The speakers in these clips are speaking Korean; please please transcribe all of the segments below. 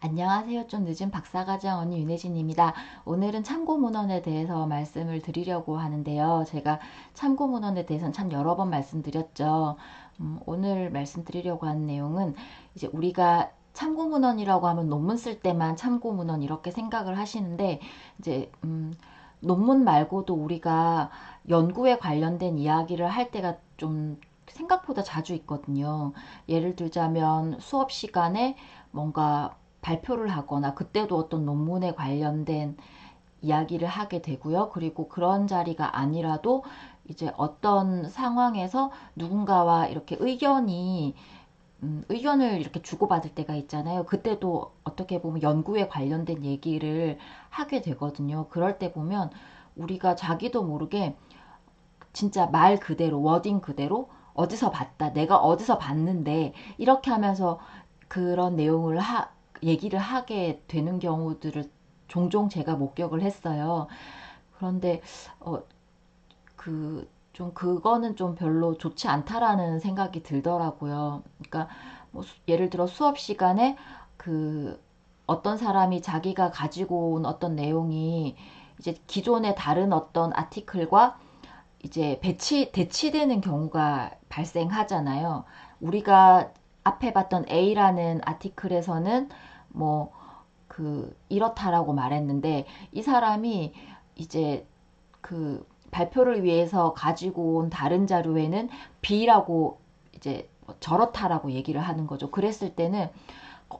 안녕하세요. 좀 늦은 박사과정 언니 윤혜진입니다. 오늘은 참고문헌에 대해서 말씀을 드리려고 하는데요. 제가 참고문헌에 대해서는 참 여러 번 말씀드렸죠. 오늘 말씀드리려고 하는 내용은 이제 우리가 참고문헌이라고 하면 논문 쓸 때만 참고문헌 이렇게 생각을 하시는데 이제 논문 말고도 우리가 연구에 관련된 이야기를 할 때가 좀 생각보다 자주 있거든요. 예를 들자면 수업 시간에 뭔가 발표를 하거나 그때도 어떤 논문에 관련된 이야기를 하게 되고요. 그리고 그런 자리가 아니라도 이제 어떤 상황에서 누군가와 이렇게 의견을 이렇게 주고받을 때가 있잖아요. 그때도 어떻게 보면 연구에 관련된 얘기를 하게 되거든요. 그럴 때 보면 우리가 자기도 모르게 진짜 말 그대로, 워딩 그대로 어디서 봤다, 내가 어디서 봤는데 이렇게 하면서 그런 내용을 얘기를 하게 되는 경우들을 종종 제가 목격을 했어요. 그런데 어, 좀 그거는 좀 별로 좋지 않다라는 생각이 들더라고요. 그러니까 뭐 예를 들어 수업 시간에 그 어떤 사람이 자기가 가지고 온 어떤 내용이 이제 기존의 다른 어떤 아티클과 이제 대치되는 경우가 발생하잖아요. 우리가 앞에 봤던 A라는 아티클에서는 뭐 이렇다라고 말했는데 이 사람이 이제 그 발표를 위해서 가지고 온 다른 자료에는 B라고 이제 저렇다라고 얘기를 하는 거죠. 그랬을 때는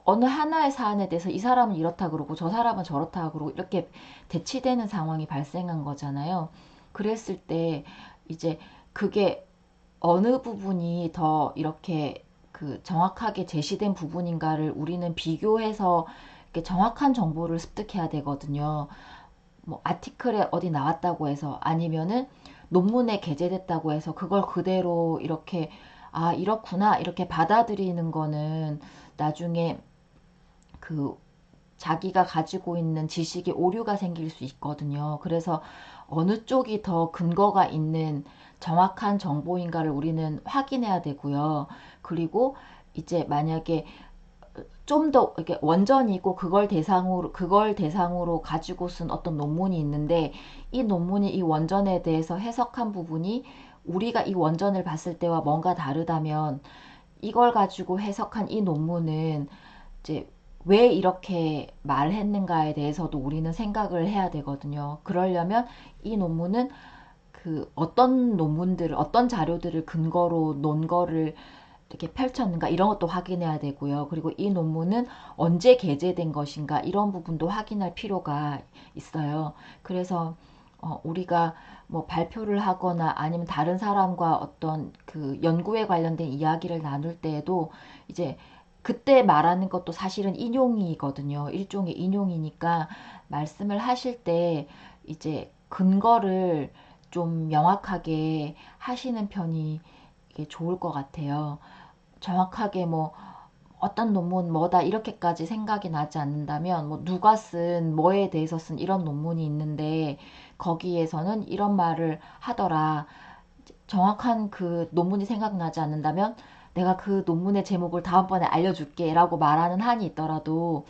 어느 하나의 사안에 대해서 이 사람은 이렇다 그러고 저 사람은 저렇다 그러고 이렇게 대치되는 상황이 발생한 거잖아요. 그랬을 때 이제 그게 어느 부분이 더 이렇게 정확하게 제시된 부분인가를 우리는 비교해서 이렇게 정확한 정보를 습득해야 되거든요. 뭐 아티클에 어디 나왔다고 해서 아니면은 논문에 게재됐다고 해서 그걸 그대로 이렇게 아 이렇구나 이렇게 받아들이는 거는 나중에 그 자기가 가지고 있는 지식에 오류가 생길 수 있거든요. 그래서 어느 쪽이 더 근거가 있는 정확한 정보인가를 우리는 확인해야 되고요. 그리고 이제 만약에 좀 더 이렇게 원전이고 그걸 대상으로 가지고 쓴 어떤 논문이 있는데 이 논문이 이 원전에 대해서 해석한 부분이 우리가 이 원전을 봤을 때와 뭔가 다르다면 이걸 가지고 해석한 이 논문은 이제 왜 이렇게 말했는가에 대해서도 우리는 생각을 해야 되거든요. 그러려면 이 논문은 어떤 자료들을 근거로 논거를 이렇게 펼쳤는가 이런 것도 확인해야 되고요. 그리고 이 논문은 언제 게재된 것인가 이런 부분도 확인할 필요가 있어요. 그래서 우리가 뭐 발표를 하거나 아니면 다른 사람과 어떤 연구에 관련된 이야기를 나눌 때에도 이제 그때 말하는 것도 사실은 인용이거든요. 일종의 인용이니까 말씀을 하실 때 이제 근거를 좀 명확하게 하시는 편이 이게 좋을 것 같아요. 정확하게 뭐 어떤 논문 뭐다 이렇게까지 생각이 나지 않는다면 뭐 누가 쓴 뭐에 대해서 쓴 이런 논문이 있는데 거기에서는 이런 말을 하더라. 정확한 그 논문이 생각나지 않는다면 내가 그 논문의 제목을 다음번에 알려줄게 라고 말하는 한이 있더라도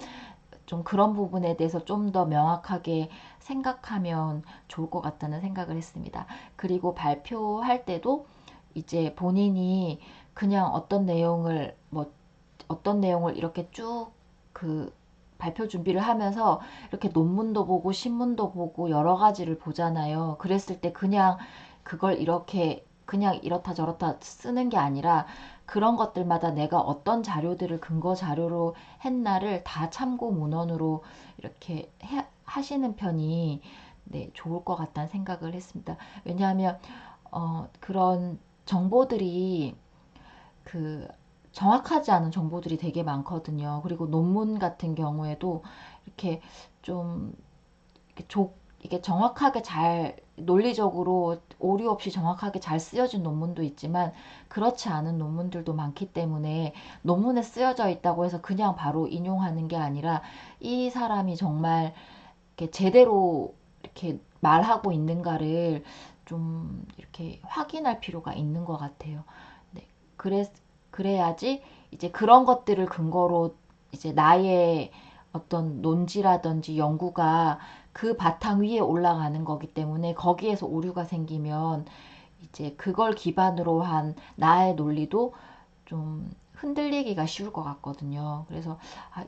좀 그런 부분에 대해서 좀 더 명확하게 생각하면 좋을 것 같다는 생각을 했습니다. 그리고 발표할 때도 이제 본인이 그냥 어떤 내용을 이렇게 쭉 발표 준비를 하면서 이렇게 논문도 보고 신문도 보고 여러 가지를 보잖아요. 그랬을 때 그냥 그걸 이렇게 그냥 이렇다 저렇다 쓰는 게 아니라 그런 것들마다 내가 어떤 자료들을 근거 자료로 했나를 다 참고 문헌으로 이렇게 하시는 편이 네, 좋을 것 같다는 생각을 했습니다. 왜냐하면 그런 정보들이 그 정확하지 않은 정보들이 되게 많거든요. 그리고 논문 같은 경우에도 이렇게 좀 이게 정확하게 잘 논리적으로 오류 없이 정확하게 잘 쓰여진 논문도 있지만 그렇지 않은 논문들도 많기 때문에 논문에 쓰여져 있다고 해서 그냥 바로 인용하는 게 아니라 이 사람이 정말 이렇게 제대로 이렇게 말하고 있는가를 좀 이렇게 확인할 필요가 있는 것 같아요. 네. 그래야지 이제 그런 것들을 근거로 이제 나의 어떤 논지라든지 연구가 그 바탕 위에 올라가는 거기 때문에 거기에서 오류가 생기면 이제 그걸 기반으로 한 나의 논리도 좀 흔들리기가 쉬울 것 같거든요. 그래서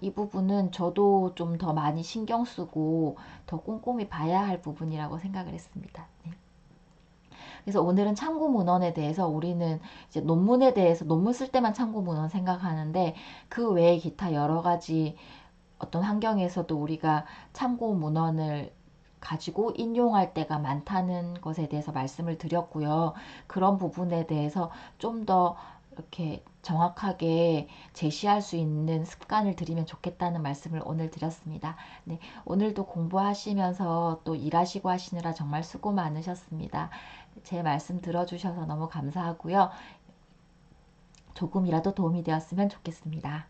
이 부분은 저도 좀 더 많이 신경 쓰고 더 꼼꼼히 봐야 할 부분이라고 생각을 했습니다. 네. 그래서 오늘은 참고 문헌에 대해서 우리는 이제 논문에 대해서 논문 쓸 때만 참고 문헌 생각하는데 그 외에 기타 여러 가지 어떤 환경에서도 우리가 참고 문헌을 가지고 인용할 때가 많다는 것에 대해서 말씀을 드렸고요. 그런 부분에 대해서 좀 더 이렇게 정확하게 제시할 수 있는 습관을 들이면 좋겠다는 말씀을 오늘 드렸습니다. 네, 오늘도 공부하시면서 또 일하시고 하시느라 정말 수고 많으셨습니다. 제 말씀 들어주셔서 너무 감사하고요. 조금이라도 도움이 되었으면 좋겠습니다.